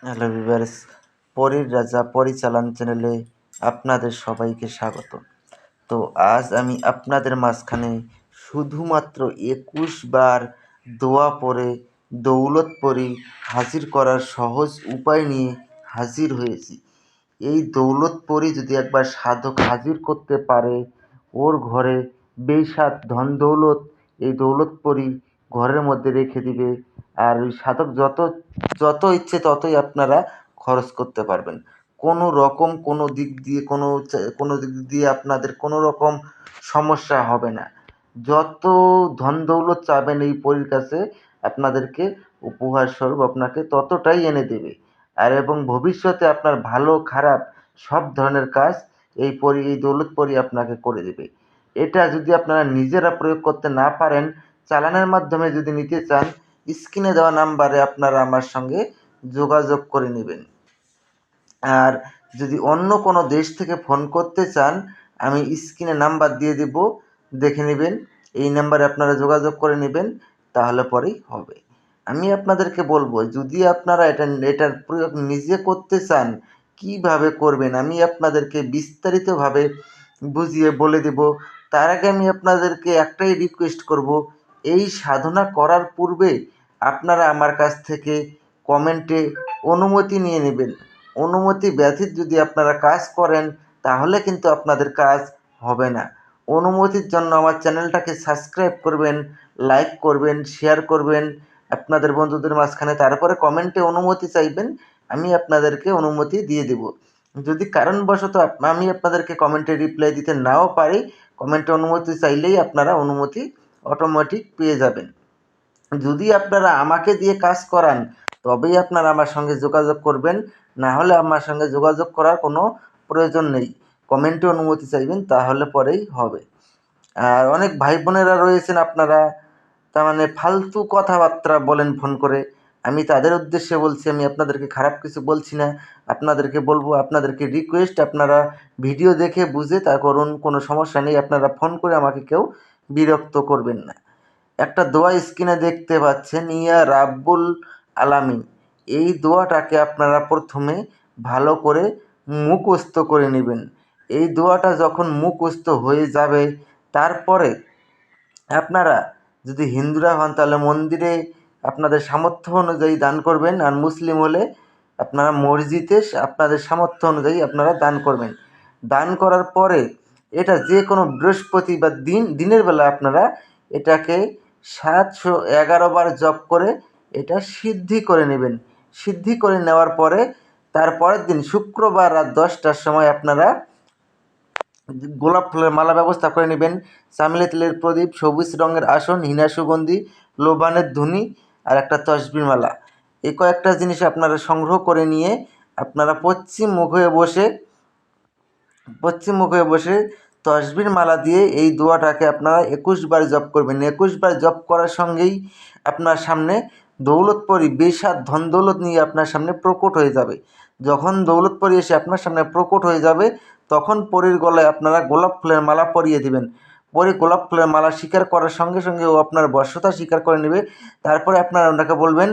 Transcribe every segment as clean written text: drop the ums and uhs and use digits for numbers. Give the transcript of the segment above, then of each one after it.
Hello viewers, পরীর রাজা পরিচালন চ্যানেলে আপনাদের সবাইকে স্বাগত। তো আজ আমি আপনাদের মাঝখানে শুধুমাত্র ২১ বার দোয়া পড়ে দৌলত পরী হাজির করার সহজ উপায় নিয়ে হাজির হয়েছি। এই দৌলত পরী যদি একবার সাধক হাজির করতে পারে, ওর ঘরে বেসাত ধন দৌলত এই দৌলত পরী ঘরের মধ্যে রেখে দিবে। আর ওই সাধক যত ইচ্ছে ততই আপনারা খরচ করতে পারবেন। কোনো দিক দিয়ে আপনাদের কোনো রকম সমস্যা হবে না। যত ধন দৌলত চাবেন এই পরীর কাছে আপনাদেরকে উপহার স্বরূপ আপনাকে ততটাই এনে দেবে। আর এবং ভবিষ্যতে আপনার ভালো খারাপ সব ধরনের কাজ এই দৌলত পরী আপনাকে করে দেবে। এটা যদি আপনারা নিজেরা প্রয়োগ করতে না পারেন, চালানের মাধ্যমে যদি নিতে চান, স্ক্রিনে দেওয়া নাম্বারে আপনারা আমার সঙ্গে যোগাযোগ করে নেবেন। আর যদি অন্য কোনো দেশ থেকে ফোন করতে চান, আমি স্ক্রিনে নাম্বার দিয়ে দেব, দেখে নেবেন। এই নাম্বারে আপনারা যোগাযোগ করে নেবেন, তাহলে পরেই হবে। আমি আপনাদেরকে বলবো, যদি আপনারা এটার প্রয়োগ নিজে করতে চান, কিভাবে করবেন আমি আপনাদেরকে বিস্তারিতভাবে বুঝিয়ে বলে দেব। তার আগে আমি আপনাদেরকে একটাই রিকোয়েস্ট করব, এই সাধনা করার পূর্বে আপনারা আমার কাছ থেকে কমেন্টে অনুমতি নিয়ে নেবেন। অনুমতি ব্যতীত যদি আপনারা কাজ করেন, তাহলে কিন্তু আপনাদের কাজ হবে না। অনুমতির জন্য আমার চ্যানেলটাকে সাবস্ক্রাইব করবেন, লাইক করবেন, শেয়ার করবেন আপনাদের বন্ধুদের মাঝখানে। তারপরে কমেন্টে অনুমতি চাইবেন, আমি আপনাদেরকে অনুমতি দিয়ে দেব। যদি কারণবশত আমি আপনাদেরকে কমেন্টে রিপ্লাই দিতে নাও পারি, কমেন্টে অনুমতি চাইলেই আপনারা অনুমতি অটোমেটিক পেয়ে যাবেন। যদি আপনারা আমাকে দিয়ে কাজ করান, তবেই আপনারা আমার সঙ্গে যোগাযোগ করবেন, না হলে আমার সঙ্গে যোগাযোগ করার কোনো প্রয়োজন নেই। কমেন্টে অনুমতি চাইবেন, তাহলে পরেই হবে। আর অনেক ভাই বোনেরা রয়েছেন আপনারা, তার মানে ফালতু কথাবার্তা বলেন ফোন করে। আমি তাদের উদ্দেশ্যে বলছি, আমি আপনাদেরকে খারাপ কিছু বলছি না। আপনাদেরকে বলবো, আপনাদেরকে রিকোয়েস্ট, আপনারা ভিডিও দেখে বুঝে তা করুন, কোনো সমস্যা নেই। আপনারা ফোন করে আমাকে কেউ বিরক্ত করবেন না। একটা দোয়া স্ক্রিনে দেখতে পাচ্ছেন, ইয়া রাব্বুল আলামিন। এই দোয়াটাকে আপনারা প্রথমে ভালো করে মুখস্থ করে নেবেন। এই দোয়াটা যখন মুখস্থ হয়ে যাবে, তারপরে আপনারা যদি হিন্দুরা হন, তাহলে মন্দিরে আপনাদের সামর্থ্য অনুযায়ী দান করবেন। আর মুসলিম হলে আপনারা মসজিদে আপনাদের সামর্থ্য অনুযায়ী আপনারা দান করবেন। দান করার পরে এটা যে কোনো বৃহস্পতি বা দিনের বেলা আপনারা এটাকে 711 বার জপ করে এটা সিদ্ধি করে নেবেন। সিদ্ধি করে নেওয়ার পরে তারপরের দিন শুক্রবার রাত 10টার সময় আপনারা গোলাপ ফুলের মালা ব্যবস্থা করে নেবেন। চামেলি তেলের প্রদীপ, সবুজ রঙের আসন, হিনা সুগন্ধি, লোবানের ধুনি আর একটা তসবির মালা, এই কয়েকটা জিনিস আপনারা সংগ্রহ করে নিয়ে আপনারা পশ্চিম মুখে বসে তসবির মালা দিয়ে এই দোয়াটাকে আপনারা 21 বার জপ করবেন। 21 বার জপ করার সঙ্গেই আপনার সামনে দৌলতপরি বেসাত ধন দৌলত নিয়ে আপনার সামনে প্রকট হয়ে যাবে। যখন দৌলতপরি এসে আপনার সামনে প্রকট হয়ে যাবে, তখন পরীর গলায় আপনারা গোলাপ ফুলের মালা পরিয়ে দেবেন। পরে গোলাপ ফুলের মালা স্বীকার করার সঙ্গে সঙ্গে ও আপনার বশ্যতা স্বীকার করে নেবে। তারপরে আপনারা ওনাকে বলবেন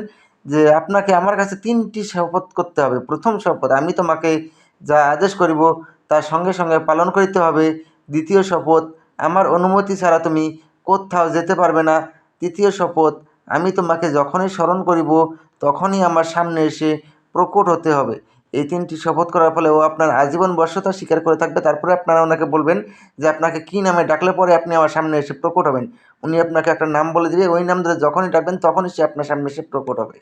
যে, আপনাকে আমার কাছে 3টি শপথ করতে হবে। প্রথম শপথ, আমি তোমাকে যা আদেশ করিব তা সঙ্গে সঙ্গে পালন করিতে হবে। দ্বিতীয় শপথ, আমার অনুমতি ছাড়া তুমি কোথাও যেতে পারবে না। তৃতীয় শপথ, আমি তোমাকে যখনই স্মরণ করিব তখনই আমার সামনে এসে প্রকট হতে হবে। এই 3টি শপথ করার ফলে ও আপনার আজীবন বশ্যতা স্বীকার করে থাকবে। তারপরে আপনারা ওনাকে বলবেন যে, আপনাকে কী নামে ডাকলে পরে আপনি আমার সামনে এসে প্রকট হবেন। উনি আপনাকে একটা নাম বলে দেবে, ওই নাম ধরে যখনই ডাকবেন তখনই সে আপনার সামনে এসে প্রকট হবে।